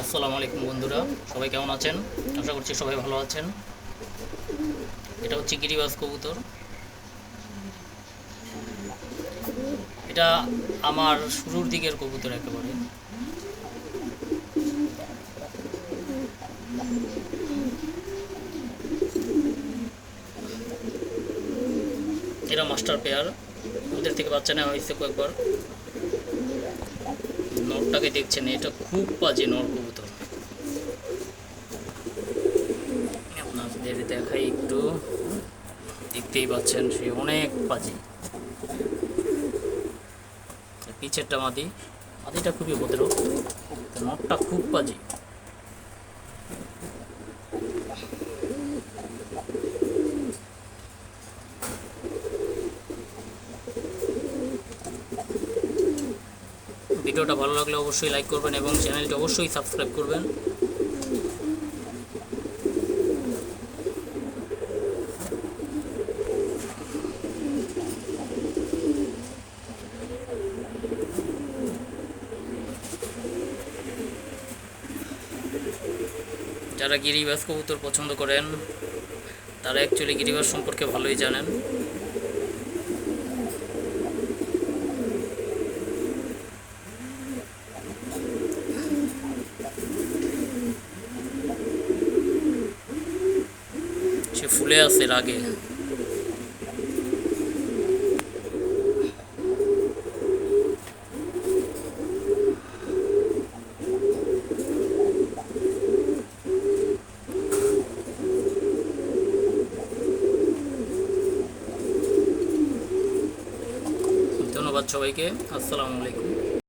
আসসালামু আলাইকুম বন্ধুরা, সবাই কেমন আছেন? আশা করছি সবাই ভালো আছেন। এটা হচ্ছে গিরিবাজ কবুতর। এটা আমার শুরুর দিকের কবুতর একেবারে। এরা মাস্টার পেয়ার, ওদের থেকে বাচ্চা নেওয়া হয়েছে কয়েকবার। নরটাকে দেখছেন, এটা খুব বাজে নর কবুতর। আপনাদের দেখাই একটু, দেখতেই পাচ্ছেন সে অনেক বাজে। পিছেরটা মাদিটা খুবই ভদ্র, নরটা খুব বাজে। ভিডিওটা ভালো লাগলে অবশ্যই লাইক করবেন এবং চ্যানেলটি অবশ্যই সাবস্ক্রাইব করবেন। যারা গিরিবাজ কবুতর পছন্দ করেন তারা অ্যাকচুয়ালি গিরিবাজ সম্পর্কে ভালোই জানেন। সে ফুলে আছে রাগে। ধন্যবাদ সবাইকে। আসসালামু আলাইকুম।